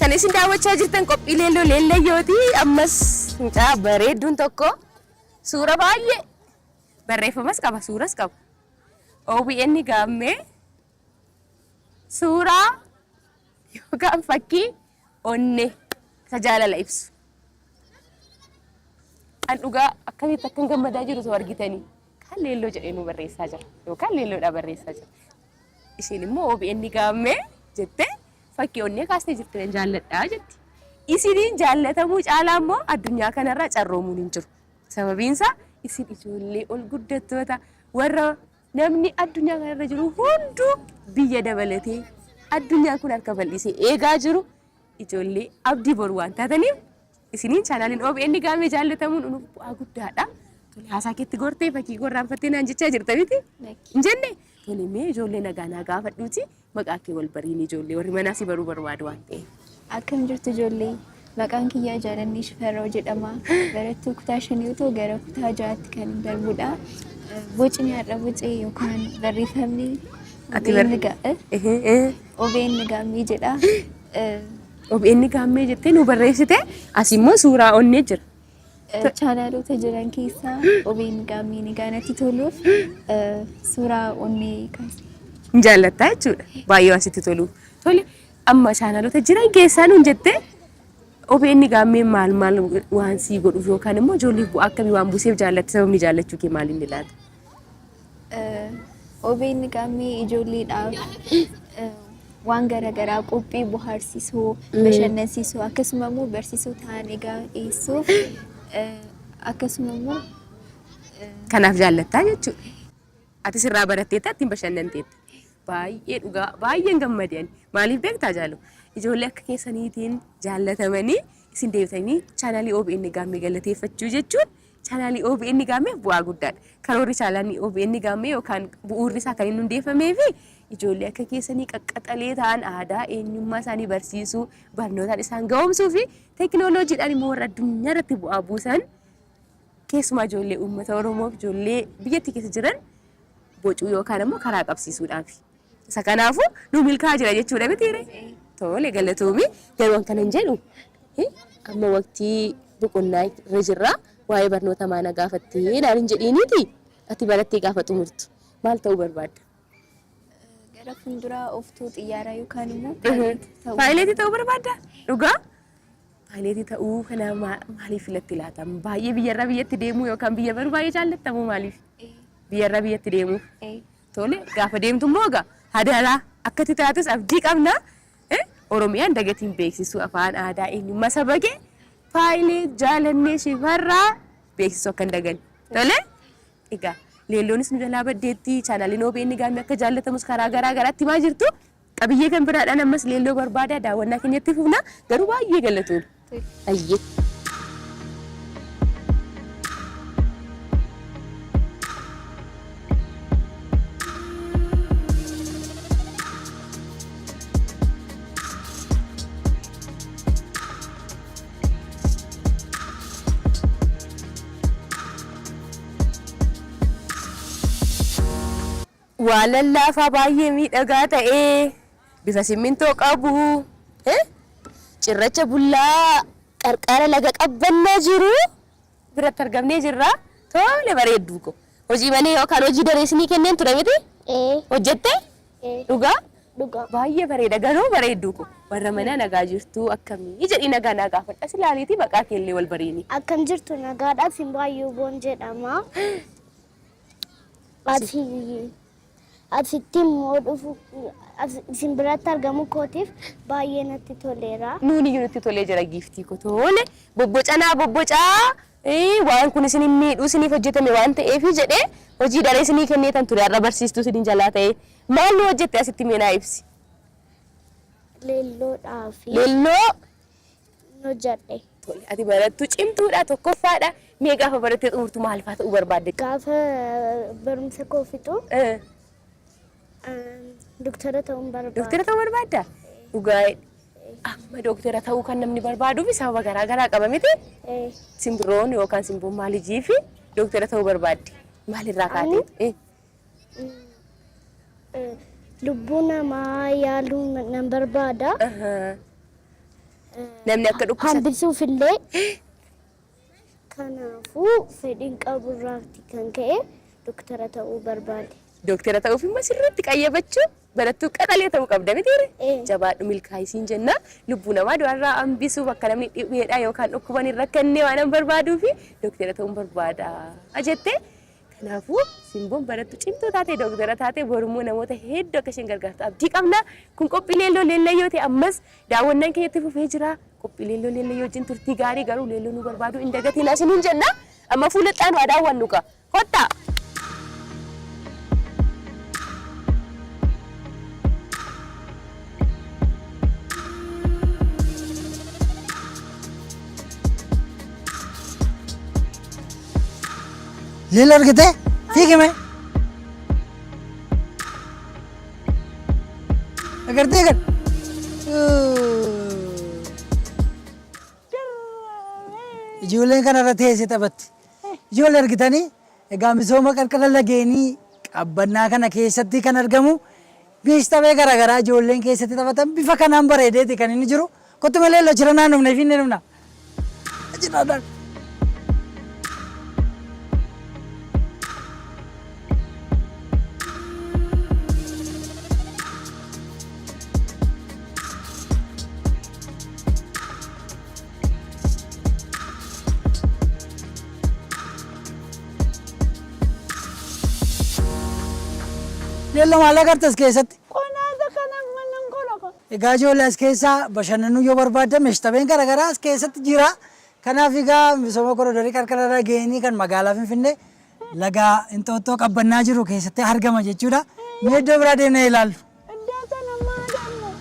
Kan isin daawwachaa jirtan qophii leelloo leellayyooti. Ammas mucaa bareedduun tokko suura baay'ee barreeffamas qaba, suuras qaba. OBN Gaammee suuraa yookaan fakkii onnee isa jaalala ibsu. An dhugaa akkamitti akkan gammadaa jiru osoo argitanii. Kan leelloo jedhee nu barreessaa jira yookaan leelloodhaa barreessaa jira. Isheen immoo OBN Gaammee jettee fakkii onnee kaastee jirti jaalladhaa jetti. Isiniin jaallatamuu caalaa immoo addunyaa kanarra carroomuun hin jiru. Sababiin isaa isin ijoollee ol guddattoota warra namni addunyaa kanarra jiru hunduu biyya dabalatee addunyaa kun harka bal'isee eegaa jiru ijoollee abdii boru waan taataniif isiniin chaanaaliin OBN Gaammee jaallatamuun bu'aa guddaadha. Tole haasaa keetti gortee fakkii gorraanfattee naan jechaa jirta miti? Hin jenne? Tole mee ijoollee nagaa gaafadhuuti maqaa kee wal bariin ijoollee warri manaa si baruu barbaadu waan ta'eef. Akkam jirtu ijoollee? Maqaan kiyyaa Jaalannii Shifarroo jedhama. Barattuu kutaa 5 yoo ta'u gara kutaa 6tti kan darbudha. Bocni har'a bocee yookaan barreeffamni OBN Gaammee jedha. OBN Gaammee jettee nu barreessite asimmoo suuraa onnee jira. Chaanaalota jiran keessaa OBN Gaammee ni gaanatti toluuf suuraa onnee kaase. Jaallattaa jechuudha. Baay'ee waan sitti tolu. Tole amma chaanaalota jiran keessaa nuun jettee OBN Gaammee maal waan sii godhuuf yookaan immoo ijoolleef bu'aa akkamii waan buuseef jaallatte sababni jaallachuu kee maal inni laata? OBN Gaammee ijoolleedhaaf waan garaagaraa qophii bohaarsisuu, bashannansiisuu akkasuma immoo barsiisoo ta'an egaa dhiyeessuuf akkasuma immoo kanaaf jaallattaa jechuudha. Ati sirraa baratteetta ittiin bashannanteetta. Baay'ee dhugaa baay'een gammadeen maaliif beektaa jaallu ijoollee akka keessaniitiin jaallatamanii isin deebitanii chaanaalii OBN Gaammee galateeffachuu jechuun chaanaalii OBN Gaammee bu'aa guddaadha. Karoorri chaanaalii OBN Gaammee yookaan bu'uurri isaa kan inni hundeeffamee fi ijoollee akka keessanii qaqqaxalee ta'an aadaa eenyummaa isaanii barsiisuu barnootaan isaan ga'oomsuu fi teekinooloojiidhaan immoo warra addunyaa irratti bu'aa buusan keessumaa ijoollee uummata Oromoo fi ijoollee biyyattii keessa jiran bocuu yookaan immoo karaa qabsiisuudhaaf. Isa kanaafuu nu milkaa'aa jira jechuudha mitiire. Tole galatoomii garuu kana hin jedhu amma waqtii boqonnaa irra jirra waa'ee barnoota maana gaafattee naan hin jedhiiniiti ati barattee gaafa xumurtu maal ta'uu barbaadda? Gara fuulduraa ooftuu xiyyaaraa yookaan immoo paayileetii ta'uu barbaadda? Dhugaa? Paayileetii ta'uu kana maaliif filatti laata? Baay'ee biyyarraa biyyatti deemuu yookaan biyya baruu baay'ee jaallattamu maaliif? Biyyarraa biyyatti deemuu. Tole gaafa deemtu immoo egaa hadalaa akkatti taates abdii qabna. Oromiyaan dagatiin beeksisuu afaan aadaa eenyummaa saba kee Faayilee Jaalannee Shifarraa beeksisuu akka hin dagan. Tole? Egaa leelloonis nu jalaa baddeetti chaanaaliin OBN Gaammee akka jaallatamus karaa garaa garaatti maa jirtu qabiyyee kan biraadhaan ammas leelloo barbaada daawwannaa keenyatti fufna garuu baay'ee galatoon. Ayyee. Waalallaafaa baay'ee miidhagaa ta'ee bifa simmintoo qabu cirracha bullaa qarqara laga qabbannaa jiru biratti argamnee jirra. Tole bareedduu ko hojii malee yookaan hojii dareessinii kenneen ture miti? Hojjette? Dhugaa? Baay'ee bareeda garuu bareedduu ko warra mana nagaa jirtu akkamii jedhii nagaa naa gaafadha silaaliitii maqaa keellee wal bariini. Akkam jirtu nagaadhaa sin baay'ee boon jedhama. Asitti immoo dhufu isin biratti argamu kootiif baay'ee natti toleera. Nuuni iyyuu natti tolee jira giiftii ko tole bobbocaa waan kun isin miidhuu isiniif hojjetame waan ta'eef jedhee hojii daree isinii kenneetan ture har'a barsiistuu isiniin jalaa ta'e maal nu hojjette asitti meenaa ibsi. Leelloodhaaf. Leelloo. Hojjedhe. Tole ati barattuu cimtuudha tokkoffaadha mee gaafa barattee xumurtu maal fa'aa ta'uu barbaadde? Gaafa barumsa koo fixu. Doktora ta'uun barbaada. Doktora ta'uu barbaadda? Dhugaa amma doktora ta'uu kan namni barbaaduuf sababa garaa garaa qaba miti? Simbiroon yookaan simboon maalijii fi doktora ta'uu barbaadde maalirraa kaatee? Lubbuu namaa yaaluu nan barbaada. namni akka dhukkubsate hambisuufillee kanaafuu fedhiin qaburraatti kan ka'e doktora ta'uu barbaade. Doktora ta'uuf immoo sirriitti qayyabachuu barattuu qaxalee ta'uu qabda mitiire jabaadhu milkaa'isiin jenna lubbuu namaa du'arraa hambisuuf akka namni dhibeedha yookaan dhukkuban irra kennee waan barbaaduu fi doktora ta'uun barbaada jettee kanaafuu simboon barattuu cimtuu taate doktora taate borummoo namoota hedduu akka isheen gargaartu abdii qabna kun qophii leelloo leellayyoo ta'e ammas daawwannaan keenyatti fufee jira qophii leelloo leellayyoo wajjin turtii gaarii garuu leelloo nu barbaadu hin dagatiin asiniin jenna amma fuuldhaan waa daawwannu qa kottaa. Leelloo argitee fiigime agartee kan ijoolleen kanarra teessee taphatti ijoollee argitanii egaa misooma qarqara lageenii qabbannaa kana keessatti kan argamu biistaawee garaagaraa ijoolleen keessatti taphatan bifa kanaan bareedeeti kan inni jiru kottu malee leelloo jira naannofne fi inni dhumna jiraadhaan. Leelloo maal agartas keessatti? Qonaata kanan manan koloko. Egaa ijoollee as keessaa bashannanuu yoo barbaaddan meeshaaleen garaagaraa as keessatti jira. Kanaaf egaa misooma koriidarii qarqara lageenii kan magaalaa Finfinnee laga Inxooxxoo Qabbannaa jiru keessatti argama jechuudha. Mee iddoo biraa deemnee ilaallu. Iddoo sana maadammo.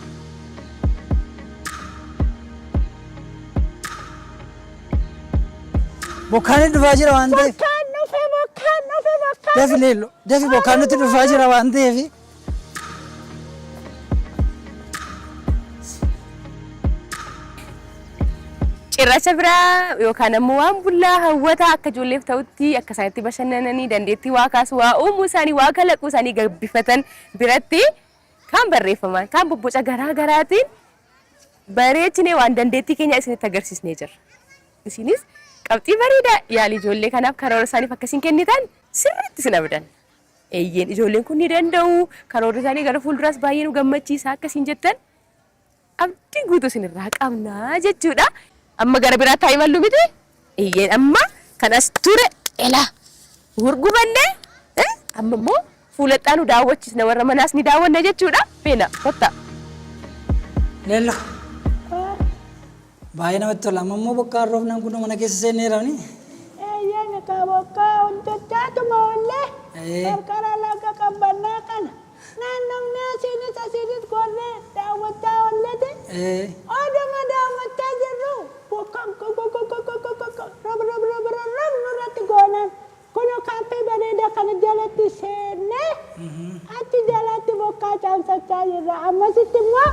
Bokkaan dhufaa jira waan ta'eef. Bokkaan dhufe. Dafi leelloo dafi bokkaan nutti dhufaa jira waan ta'eef. Cirracha biraa yookaan ammoo waan bullaa hawwataa akka ijoolleef ta'utti akka isaanitti bashannananii dandeettii waa kaasuu waa uumuu isaanii waa kalaquu isaanii gabbifatan biratti kan barreeffaman kan bobboca garaa garaatiin bareechinee waan dandeettii keenya isinitti agarsiisnee jirra. Isinis qabxii bareedaa yaali ijoollee kanaaf karoora isaaniif akkasiin kennitan sirriitti sin abdan. Eeyyeen ijoolleen kun ni danda'u karoora isaanii gara fuulduraas baay'ee nu gammachiisa akkasiin jettan abdii guutuu isinirraa qabna jechuudha. Amma gara biraa taa'ee mallu miti eeyyeen amma kanas ture elaa gurgubanne amma immoo fuuladhaan nu daawwachiisna warra manaas ni daawwanna jechuudha beena kotta. Leelloo baay'ee namatti tola amma immoo bokkaan roobnaan kun mana keessa seenneerani. Eeyyeen ka bokkaa hojjechaatuma ollee qarqara laga qabbannaa kana naannofni asiinis asiinis gorree daawwachaa ollete oduma daawwachaa jirru bokkaan rob nurratti goonan kuno kaaffee bareedaa kana jalatti seennee achi jalatti bokkaa caamsachaa jirra ammasitti immoo